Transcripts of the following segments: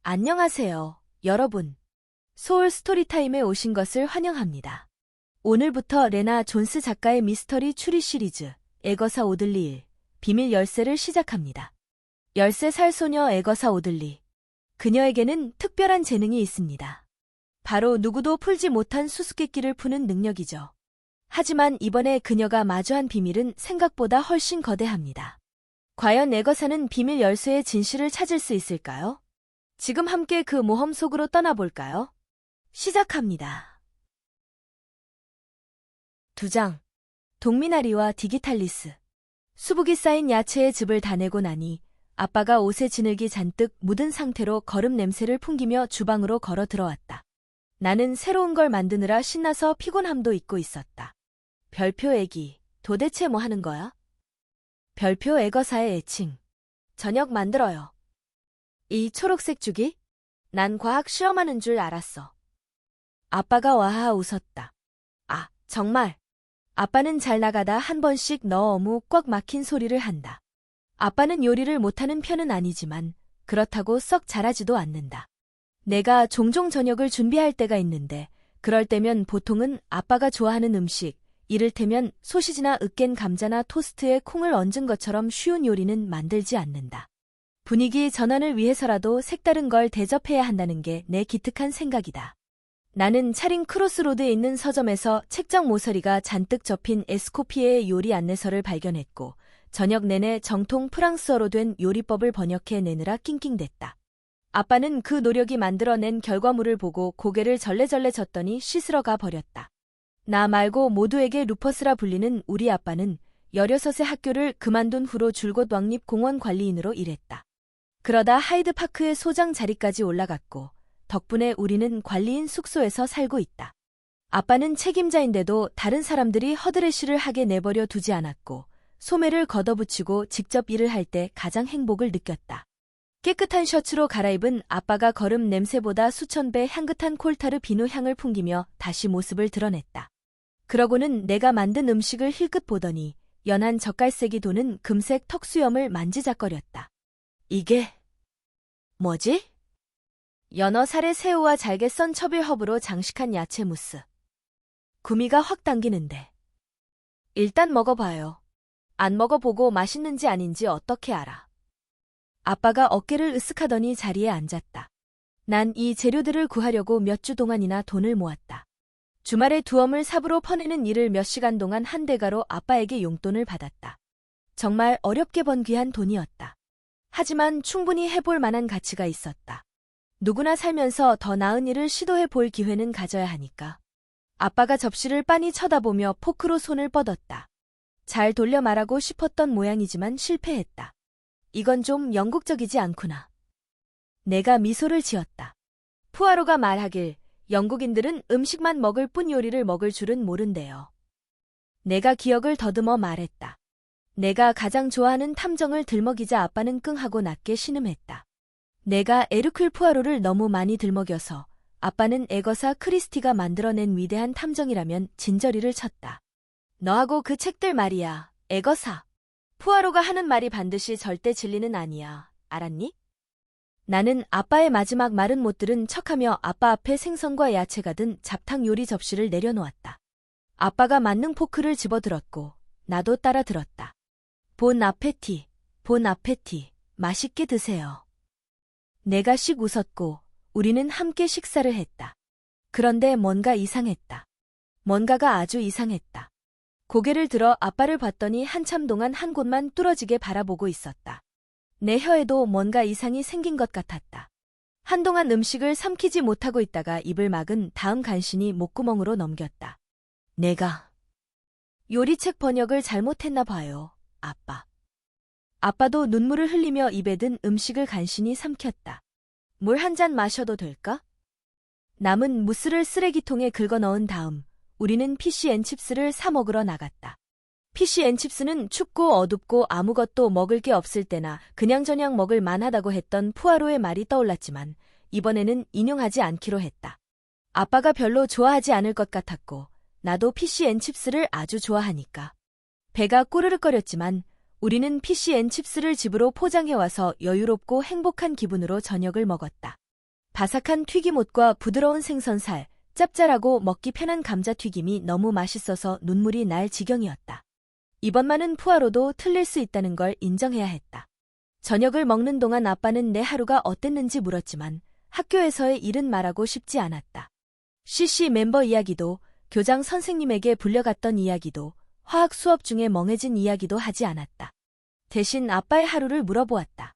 안녕하세요, 여러분. 소울 스토리타임에 오신 것을 환영합니다. 오늘부터 레나 존스 작가의 미스터리 추리 시리즈 에거사 오들리 1 비밀 열쇠를 시작합니다. 13살 소녀 에거사 오들리. 그녀에게는 특별한 재능이 있습니다. 바로 누구도 풀지 못한 수수께끼를 푸는 능력이죠. 하지만 이번에 그녀가 마주한 비밀은 생각보다 훨씬 거대합니다. 과연 에거사는 비밀 열쇠의 진실을 찾을 수 있을까요? 지금 함께 그 모험 속으로 떠나볼까요? 시작합니다. 2장. 동미나리와 디기탈리스. 수북이 쌓인 야채의 즙을 다 내고 나니 아빠가 옷에 진흙이 잔뜩 묻은 상태로 거름 냄새를 풍기며 주방으로 걸어 들어왔다. 나는 새로운 걸 만드느라 신나서 피곤함도 잊고 있었다. 별표 애기, 도대체 뭐 하는 거야? 별표 에거사의 애칭. 저녁 만들어요. 이 초록색 죽이? 난 과학 시험하는 줄 알았어. 아빠가 와하 웃었다. 아, 정말. 아빠는 잘 나가다 한 번씩 너무 꽉 막힌 소리를 한다. 아빠는 요리를 못하는 편은 아니지만 그렇다고 썩 잘하지도 않는다. 내가 종종 저녁을 준비할 때가 있는데 그럴 때면 보통은 아빠가 좋아하는 음식, 이를테면 소시지나 으깬 감자나 토스트에 콩을 얹은 것처럼 쉬운 요리는 만들지 않는다. 분위기 전환을 위해서라도 색다른 걸 대접해야 한다는 게 내 기특한 생각이다. 나는 차린 크로스로드에 있는 서점에서 책장 모서리가 잔뜩 접힌 에스코피에의 요리 안내서를 발견했고 저녁 내내 정통 프랑스어로 된 요리법을 번역해 내느라 낑낑댔다. 아빠는 그 노력이 만들어낸 결과물을 보고 고개를 절레절레 젓더니 씻으러 가 버렸다. 나 말고 모두에게 루퍼스라 불리는 우리 아빠는 16의 학교를 그만둔 후로 줄곧 왕립공원 관리인으로 일했다. 그러다 하이드파크의 소장 자리까지 올라갔고 덕분에 우리는 관리인 숙소에서 살고 있다. 아빠는 책임자인데도 다른 사람들이 허드레쉬를 하게 내버려 두지 않았고 소매를 걷어붙이고 직접 일을 할 때 가장 행복을 느꼈다. 깨끗한 셔츠로 갈아입은 아빠가 거름 냄새보다 수천 배 향긋한 콜타르 비누 향을 풍기며 다시 모습을 드러냈다. 그러고는 내가 만든 음식을 힐끗 보더니 연한 젓갈색이 도는 금색 턱수염을 만지작거렸다. 이게 뭐지? 연어 살에 새우와 잘게 썬 처빌허브로 장식한 야채 무스. 구미가 확 당기는데. 일단 먹어봐요. 안 먹어보고 맛있는지 아닌지 어떻게 알아? 아빠가 어깨를 으쓱하더니 자리에 앉았다. 난 이 재료들을 구하려고 몇 주 동안이나 돈을 모았다. 주말에 두엄을 삽으로 퍼내는 일을 몇 시간 동안 한 대가로 아빠에게 용돈을 받았다. 정말 어렵게 번 귀한 돈이었다. 하지만 충분히 해볼 만한 가치가 있었다. 누구나 살면서 더 나은 일을 시도해 볼 기회는 가져야 하니까. 아빠가 접시를 빤히 쳐다보며 포크로 손을 뻗었다. 잘 돌려 말하고 싶었던 모양이지만 실패했다. 이건 좀 영국적이지 않구나. 내가 미소를 지었다. 푸아로가 말하길 영국인들은 음식만 먹을 뿐 요리를 먹을 줄은 모른대요. 내가 기억을 더듬어 말했다. 내가 가장 좋아하는 탐정을 들먹이자 아빠는 끙하고 낮게 신음했다. 내가 에르큘 푸아로를 너무 많이 들먹여서 아빠는 에거사 크리스티가 만들어낸 위대한 탐정이라면 진저리를 쳤다. 너하고 그 책들 말이야, 에거사. 푸아로가 하는 말이 반드시 절대 진리는 아니야, 알았니? 나는 아빠의 마지막 말은 못 들은 척하며 아빠 앞에 생선과 야채가 든 잡탕 요리 접시를 내려놓았다. 아빠가 만능 포크를 집어들었고 나도 따라 들었다. 본 아페티, 본 아페티, 맛있게 드세요. 내가 씩 웃었고 우리는 함께 식사를 했다. 그런데 뭔가 이상했다. 뭔가가 아주 이상했다. 고개를 들어 아빠를 봤더니 한참 동안 한 곳만 뚫어지게 바라보고 있었다. 내 혀에도 뭔가 이상이 생긴 것 같았다. 한동안 음식을 삼키지 못하고 있다가 입을 막은 다음 간신히 목구멍으로 넘겼다. 내가 요리책 번역을 잘못했나 봐요, 아빠. 아빠도 눈물을 흘리며 입에 든 음식을 간신히 삼켰다. 물 한 잔 마셔도 될까? 남은 무스를 쓰레기통에 긁어넣은 다음 우리는 피쉬앤칩스를 사 먹으러 나갔다. 피쉬앤칩스는 춥고 어둡고 아무것도 먹을 게 없을 때나 그냥저냥 먹을 만하다고 했던 푸아로의 말이 떠올랐지만 이번에는 인용하지 않기로 했다. 아빠가 별로 좋아하지 않을 것 같았고 나도 피쉬앤칩스를 아주 좋아하니까. 배가 꼬르륵거렸지만 우리는 피쉬앤칩스를 집으로 포장해와서 여유롭고 행복한 기분으로 저녁을 먹었다. 바삭한 튀김옷과 부드러운 생선살, 짭짤하고 먹기 편한 감자튀김이 너무 맛있어서 눈물이 날 지경이었다. 이번만은 푸아로도 틀릴 수 있다는 걸 인정해야 했다. 저녁을 먹는 동안 아빠는 내 하루가 어땠는지 물었지만 학교에서의 일은 말하고 싶지 않았다. CC 멤버 이야기도, 교장 선생님에게 불려갔던 이야기도, 화학 수업 중에 멍해진 이야기도 하지 않았다. 대신 아빠의 하루를 물어보았다.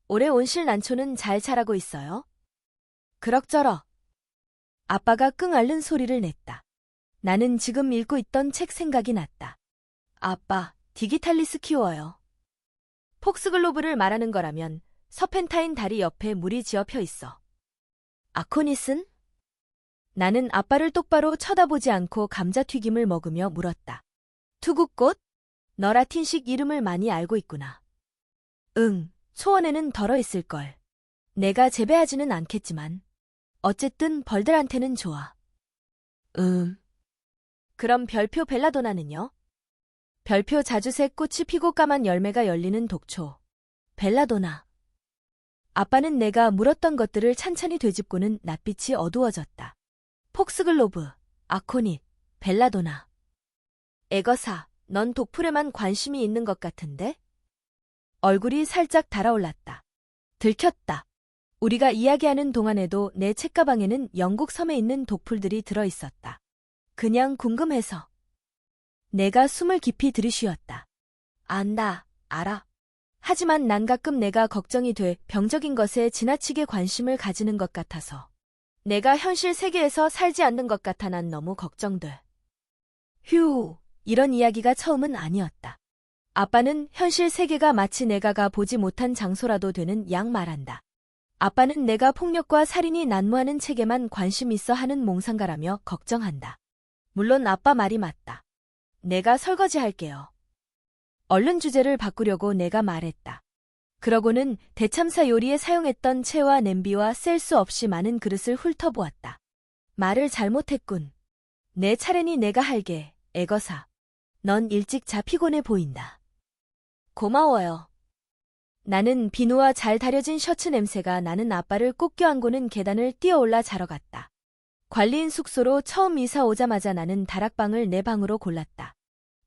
올해 온실 난초는 잘 자라고 있어요? 그럭저럭. 아빠가 끙 앓는 소리를 냈다. 나는 지금 읽고 있던 책 생각이 났다. 아빠, 디기탈리스 키워요. 폭스글로브를 말하는 거라면 서펜타인 다리 옆에 물이 지어펴 있어. 아코니슨? 나는 아빠를 똑바로 쳐다보지 않고 감자튀김을 먹으며 물었다. 투구꽃? 너 라틴식 이름을 많이 알고 있구나. 응, 초원에는 덜어 있을걸. 내가 재배하지는 않겠지만. 어쨌든 벌들한테는 좋아. 그럼 별표 벨라도나는요? 별표 자주색 꽃이 피고 까만 열매가 열리는 독초. 벨라도나. 아빠는 내가 물었던 것들을 찬찬히 되짚고는 낯빛이 어두워졌다. 폭스글로브, 아코닛, 벨라도나. 에거사, 넌 독풀에만 관심이 있는 것 같은데? 얼굴이 살짝 달아올랐다. 들켰다. 우리가 이야기하는 동안에도 내 책가방에는 영국 섬에 있는 독풀들이 들어있었다. 그냥 궁금해서. 내가 숨을 깊이 들이쉬었다. 안다, 알아. 하지만 난 가끔 내가 걱정이 돼 병적인 것에 지나치게 관심을 가지는 것 같아서. 내가 현실 세계에서 살지 않는 것 같아 난 너무 걱정돼. 휴, 이런 이야기가 처음은 아니었다. 아빠는 현실 세계가 마치 내가 가 보지 못한 장소라도 되는 양 말한다. 아빠는 내가 폭력과 살인이 난무하는 책에만 관심 있어 하는 몽상가라며 걱정한다. 물론 아빠 말이 맞다. 내가 설거지 할게요. 얼른 주제를 바꾸려고 내가 말했다. 그러고는 대참사 요리에 사용했던 채와 냄비와 셀 수 없이 많은 그릇을 훑어보았다. 말을 잘못했군. 내 차례니 내가 할게, 에거사. 넌 일찍 자 피곤해 보인다. 고마워요. 나는 비누와 잘 다려진 셔츠 냄새가 나는 아빠를 꼭 껴안고는 계단을 뛰어올라 자러 갔다. 관리인 숙소로 처음 이사 오자마자 나는 다락방을 내 방으로 골랐다.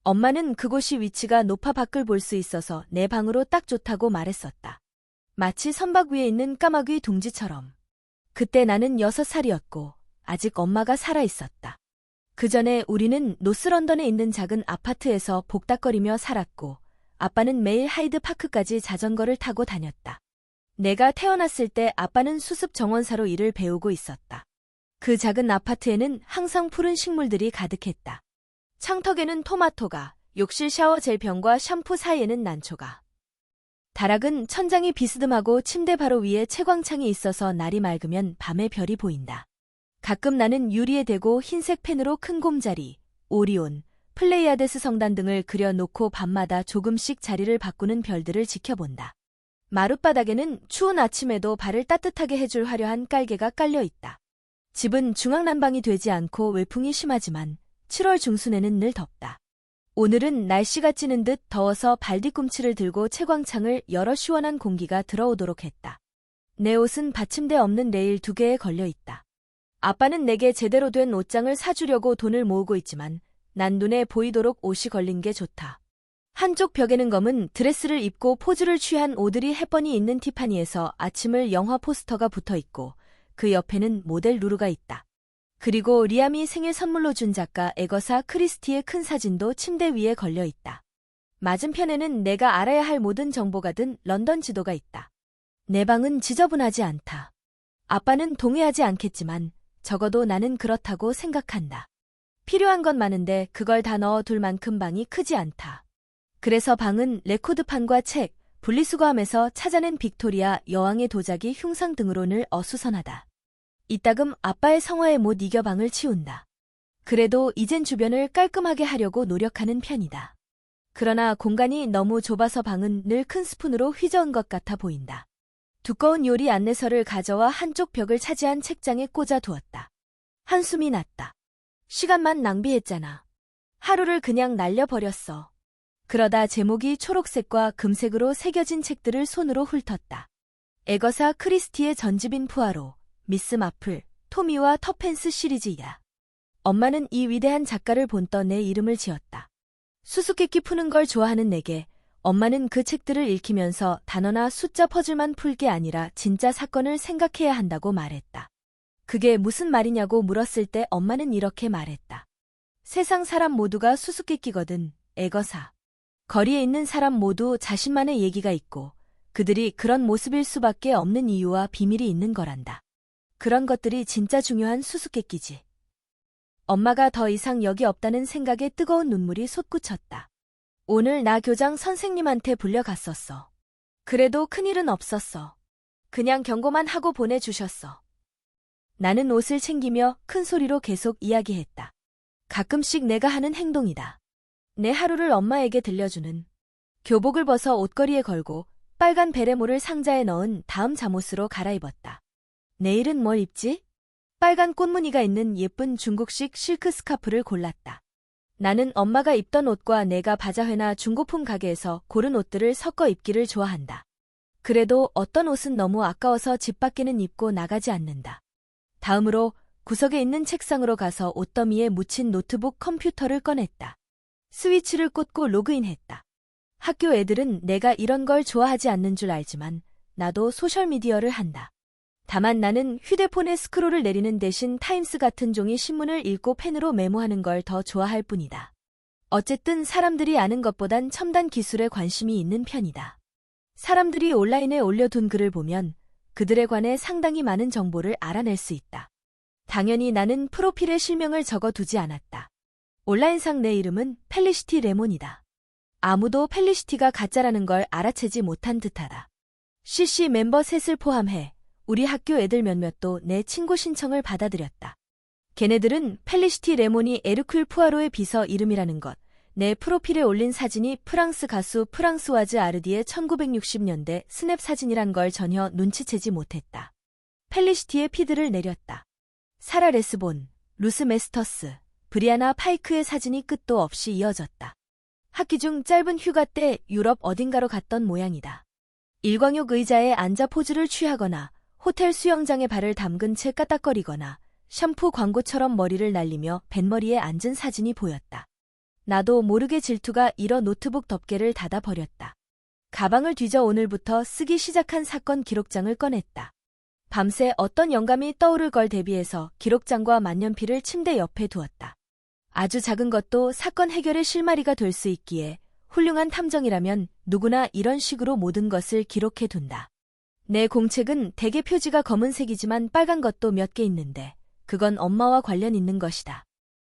엄마는 그곳이 위치가 높아 밖을 볼 수 있어서 내 방으로 딱 좋다고 말했었다. 마치 선박 위에 있는 까마귀 둥지처럼. 그때 나는 6살이었고 아직 엄마가 살아 있었다. 그 전에 우리는 노스런던에 있는 작은 아파트에서 복닥거리며 살았고 아빠는 매일 하이드파크까지 자전거를 타고 다녔다. 내가 태어났을 때 아빠는 수습 정원사로 일을 배우고 있었다. 그 작은 아파트에는 항상 푸른 식물들이 가득했다. 창턱에는 토마토가, 욕실 샤워 젤병과 샴푸 사이에는 난초가. 다락은 천장이 비스듬하고 침대 바로 위에 채광창이 있어서 날이 맑으면 밤의 별이 보인다. 가끔 나는 유리에 대고 흰색 펜으로 큰 곰자리, 오리온, 플레이아데스 성단 등을 그려놓고 밤마다 조금씩 자리를 바꾸는 별들을 지켜본다. 마룻바닥에는 추운 아침에도 발을 따뜻하게 해줄 화려한 깔개가 깔려 있다. 집은 중앙난방이 되지 않고 외풍이 심하지만 7월 중순에는 늘 덥다. 오늘은 날씨가 찌는 듯 더워서 발뒤꿈치를 들고 채광창을 열어 시원한 공기가 들어오도록 했다. 내 옷은 받침대 없는 레일 2개에 걸려 있다. 아빠는 내게 제대로 된 옷장을 사주려고 돈을 모으고 있지만 난 눈에 보이도록 옷이 걸린 게 좋다. 한쪽 벽에는 검은 드레스를 입고 포즈를 취한 오드리 헵번이 있는 티파니에서 아침을 영화 포스터가 붙어 있고 그 옆에는 모델 루루가 있다. 그리고 리암이 생일 선물로 준 작가 에거사 크리스티의 큰 사진도 침대 위에 걸려 있다. 맞은편에는 내가 알아야 할 모든 정보가 든 런던 지도가 있다. 내 방은 지저분하지 않다. 아빠는 동의하지 않겠지만 적어도 나는 그렇다고 생각한다. 필요한 건 많은데 그걸 다 넣어둘 만큼 방이 크지 않다. 그래서 방은 레코드판과 책, 분리수거함에서 찾아낸 빅토리아 여왕의 도자기 흉상 등으로 늘 어수선하다. 이따금 아빠의 성화에 못 이겨 방을 치운다. 그래도 이젠 주변을 깔끔하게 하려고 노력하는 편이다. 그러나 공간이 너무 좁아서 방은 늘 큰 스푼으로 휘저은 것 같아 보인다. 두꺼운 요리 안내서를 가져와 한쪽 벽을 차지한 책장에 꽂아 두었다. 한숨이 났다. 시간만 낭비했잖아. 하루를 그냥 날려버렸어. 그러다 제목이 초록색과 금색으로 새겨진 책들을 손으로 훑었다. 에거사 크리스티의 전집인 푸아로, 미스 마플, 토미와 터펜스 시리즈이다. 엄마는 이 위대한 작가를 본떠 내 이름을 지었다. 수수께끼 푸는 걸 좋아하는 내게 엄마는 그 책들을 읽히면서 단어나 숫자 퍼즐만 풀 게 아니라 진짜 사건을 생각해야 한다고 말했다. 그게 무슨 말이냐고 물었을 때 엄마는 이렇게 말했다. 세상 사람 모두가 수수께끼거든, 애거사. 거리에 있는 사람 모두 자신만의 얘기가 있고 그들이 그런 모습일 수밖에 없는 이유와 비밀이 있는 거란다. 그런 것들이 진짜 중요한 수수께끼지. 엄마가 더 이상 여기 없다는 생각에 뜨거운 눈물이 솟구쳤다. 오늘 나 교장 선생님한테 불려갔었어. 그래도 큰일은 없었어. 그냥 경고만 하고 보내주셨어. 나는 옷을 챙기며 큰 소리로 계속 이야기했다. 가끔씩 내가 하는 행동이다. 내 하루를 엄마에게 들려주는. 교복을 벗어 옷걸이에 걸고 빨간 베레모를 상자에 넣은 다음 잠옷으로 갈아입었다. 내일은 뭘 입지? 빨간 꽃무늬가 있는 예쁜 중국식 실크 스카프를 골랐다. 나는 엄마가 입던 옷과 내가 바자회나 중고품 가게에서 고른 옷들을 섞어 입기를 좋아한다. 그래도 어떤 옷은 너무 아까워서 집 밖에는 입고 나가지 않는다. 다음으로 구석에 있는 책상으로 가서 옷더미에 묻힌 노트북 컴퓨터를 꺼냈다. 스위치를 꽂고 로그인했다. 학교 애들은 내가 이런 걸 좋아하지 않는 줄 알지만 나도 소셜미디어를 한다. 다만 나는 휴대폰에 스크롤을 내리는 대신 타임스 같은 종이 신문을 읽고 펜으로 메모하는 걸 더 좋아할 뿐이다. 어쨌든 사람들이 아는 것보단 첨단 기술에 관심이 있는 편이다. 사람들이 온라인에 올려둔 글을 보면 그들에 관해 상당히 많은 정보를 알아낼 수 있다. 당연히 나는 프로필에 실명을 적어두지 않았다. 온라인상 내 이름은 펠리시티 레몬이다. 아무도 펠리시티가 가짜라는 걸 알아채지 못한 듯하다. CC 멤버 셋을 포함해 우리 학교 애들 몇몇도 내 친구 신청을 받아들였다. 걔네들은 펠리시티 레몬이 에르큘 푸아로의 비서 이름이라는 것, 내 프로필에 올린 사진이 프랑스 가수 프랑스와즈 아르디의 1960년대 스냅 사진이란 걸 전혀 눈치채지 못했다. 펠리시티의 피드를 내렸다. 사라 레스본, 루스 메스터스, 브리아나 파이크의 사진이 끝도 없이 이어졌다. 학기 중 짧은 휴가 때 유럽 어딘가로 갔던 모양이다. 일광욕 의자에 앉아 포즈를 취하거나 호텔 수영장에 발을 담근 채 까딱거리거나 샴푸 광고처럼 머리를 날리며 뱃머리에 앉은 사진이 보였다. 나도 모르게 질투가 일어 노트북 덮개를 닫아버렸다. 가방을 뒤져 오늘부터 쓰기 시작한 사건 기록장을 꺼냈다. 밤새 어떤 영감이 떠오를 걸 대비해서 기록장과 만년필을 침대 옆에 두었다. 아주 작은 것도 사건 해결의 실마리가 될 수 있기에 훌륭한 탐정이라면 누구나 이런 식으로 모든 것을 기록해둔다. 내 공책은 대개 표지가 검은색이지만 빨간 것도 몇 개 있는데 그건 엄마와 관련 있는 것이다.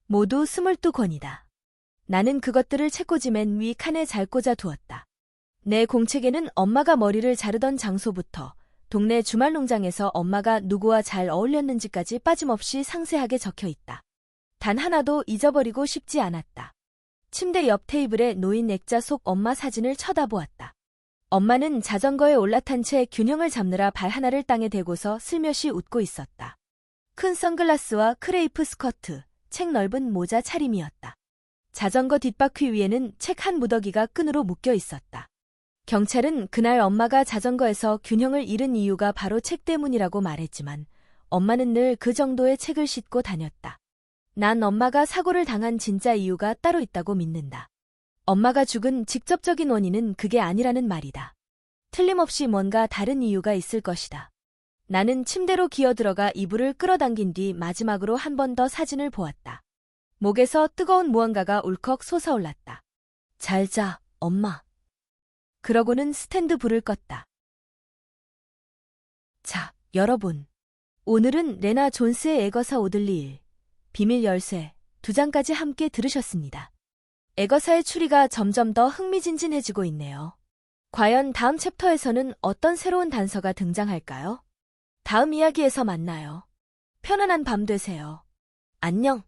모두 22권이다. 나는 그것들을 책꽂이 맨 위 칸에 잘 꽂아 두었다. 내 공책에는 엄마가 머리를 자르던 장소부터 동네 주말농장에서 엄마가 누구와 잘 어울렸는지까지 빠짐없이 상세하게 적혀 있다. 단 하나도 잊어버리고 싶지 않았다. 침대 옆 테이블에 놓인 액자 속 엄마 사진을 쳐다보았다. 엄마는 자전거에 올라탄 채 균형을 잡느라 발 하나를 땅에 대고서 슬며시 웃고 있었다. 큰 선글라스와 크레이프 스커트, 책 넓은 모자 차림이었다. 자전거 뒷바퀴 위에는 책 한 무더기가 끈으로 묶여 있었다. 경찰은 그날 엄마가 자전거에서 균형을 잃은 이유가 바로 책 때문이라고 말했지만 엄마는 늘 그 정도의 책을 싣고 다녔다. 난 엄마가 사고를 당한 진짜 이유가 따로 있다고 믿는다. 엄마가 죽은 직접적인 원인은 그게 아니라는 말이다. 틀림없이 뭔가 다른 이유가 있을 것이다. 나는 침대로 기어들어가 이불을 끌어당긴 뒤 마지막으로 한 번 더 사진을 보았다. 목에서 뜨거운 무언가가 울컥 솟아올랐다. 잘 자, 엄마. 그러고는 스탠드 불을 껐다. 자, 여러분. 오늘은 레나 존스의 에거사 오들리 일, 비밀 열쇠 2장까지 함께 들으셨습니다. 에거사의 추리가 점점 더 흥미진진해지고 있네요. 과연 다음 챕터에서는 어떤 새로운 단서가 등장할까요? 다음 이야기에서 만나요. 편안한 밤 되세요. 안녕.